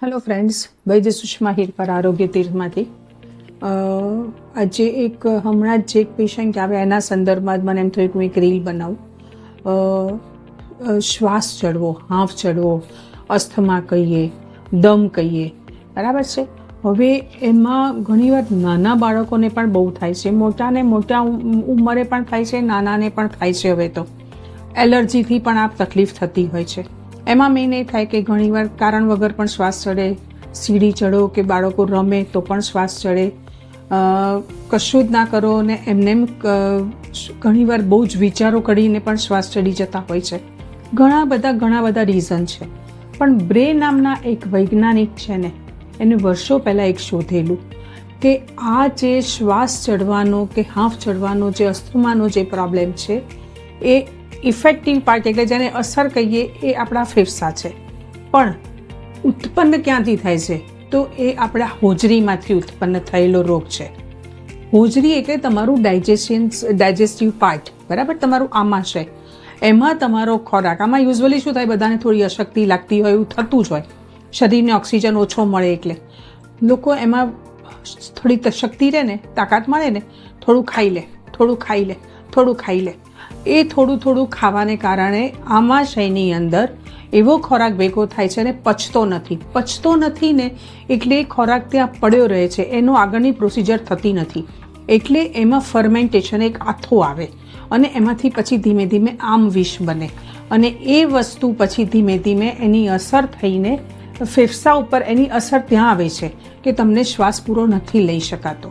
Hello friends, વૈદ્ય સુષ્મા હિરપર આરોગ્ય તીર્થમાંથી આજે હમણાં જ એક પેશન્ટ આવ્યા એના સંદર્ભમાં મને એમ થયું કે હું એક રીલ બનાવું. શ્વાસ ચડવો, હાંફ ચડવો, અસ્થમા કહીએ, દમ કહીએ, બરાબર છે. હવે એમાં ઘણીવાર નાના બાળકોને પણ બહુ થાય છે, મોટા ઉંમરે પણ થાય છે, નાનાને પણ થાય છે. હવે તો એલર્જીથી પણ આ તકલીફ થતી હોય છે. એમાં મેઇન એ થાય કે ઘણીવાર કારણ વગર પણ શ્વાસ ચડે, સીડી ચડો કે બાળકો રમે તો પણ શ્વાસ ચડે, કશું જ ના કરો ને એમને ઘણીવાર બહુ જ વિચારો કરીને પણ શ્વાસ ચડી જતા હોય છે. ઘણા બધા રીઝન છે. પણ બ્રે નામના એક વૈજ્ઞાનિક છે ને, એને વર્ષો પહેલાં એક શોધેલું કે આ જે શ્વાસ ચડવાનો કે હાંફ ચડવાનો જે અસ્થમાનો જે પ્રોબ્લેમ છે એ ઇફેક્ટિવ પાર્ટ એટલે જેને અસર કહીએ એ આપણા ફેફસા છે. પણ ઉત્પન્ન ક્યાંથી થાય છે તો એ આપણા હોજરીમાંથી ઉત્પન્ન થયેલો રોગ છે. હોજરી એટલે તમારું ડાયજેસ્ટિવ પાર્ટ, બરાબર, તમારું આમાશય. એમાં તમારો ખોરાક, આમાં યુઝ્યુઅલી શું થાય, બધાને થોડી અશક્તિ લાગતી હોય, એવું થતું જ હોય, શરીરને ઓક્સિજન ઓછો મળે એટલે લોકો એમાં થોડી શક્તિ રહે ને, તાકાત મળે ને, થોડું ખાઈ લે. એ થોડું ખાવાને કારણે આમાશયની અંદર એવો ખોરાક ભેગો થાય છે અને પચતો નથી ને, એટલે એ ખોરાક ત્યાં પડ્યો રહે છે, એનો આગળની પ્રોસિજર થતી નથી. એટલે એમાં ફર્મેન્ટેશન, એક આથો આવે અને એમાંથી પછી ધીમે ધીમે આમ વિષ બને અને એ વસ્તુ પછી ધીમે ધીમે એની અસર થઈને ફેફસા ઉપર એની અસર ત્યાં આવે છે કે તમને શ્વાસ પૂરો નથી લઈ શકાતો.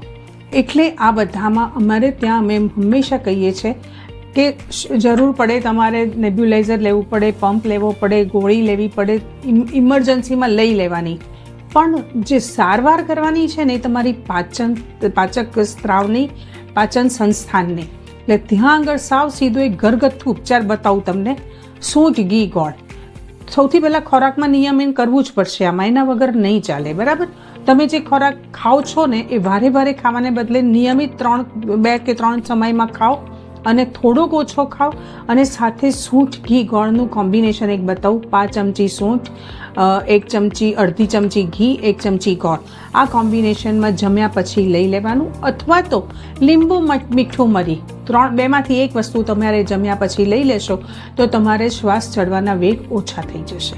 એટલે આ બધામાં અમારે ત્યાં અમે હંમેશા કહીએ છીએ કે જરૂર પડે તમારે નેબ્યુલાઇઝર લેવું પડે, પંપ લેવો પડે, ગોળી લેવી પડે, ઇમરજન્સીમાં લઈ લેવાની. પણ જે સારવાર કરવાની છે ને એ તમારી પાચક સ્ત્રાવની, પાચન સંસ્થાનની. એટલે ત્યાં આગળ સાવ સીધો એક ઘરગથ્થુ ઉપચાર બતાવું તમને. સૂંઠ, ઘી, ગોળ. સૌથી પહેલાં ખોરાકમાં નિયમન કરવું જ પડશે, આમાં એના વગર નહીં ચાલે, બરાબર. તમે જે ખોરાક ખાઓ છો ને એ વારે ખાવાને બદલે નિયમિત 2 કે 3 સમયમાં ખાઓ અને થોડોક ઓછો ખાઓ. અને સાથે સૂંઠ, ઘી, ગોળનું કોમ્બિનેશન એક બતાવું. 5 ચમચી સૂંઠ, 1 ચમચી, અડધી ચમચી ઘી, 1 ચમચી ગોળ. આ કોમ્બિનેશનમાં જમ્યા પછી લઈ લેવાનું. અથવા તો લીંબુ, મીઠું, મરી, 2માંથી એક વસ્તુ તમારે જમ્યા પછી લઈ લેશો તો તમારે શ્વાસ ચડવાના વેગ ઓછા થઈ જશે.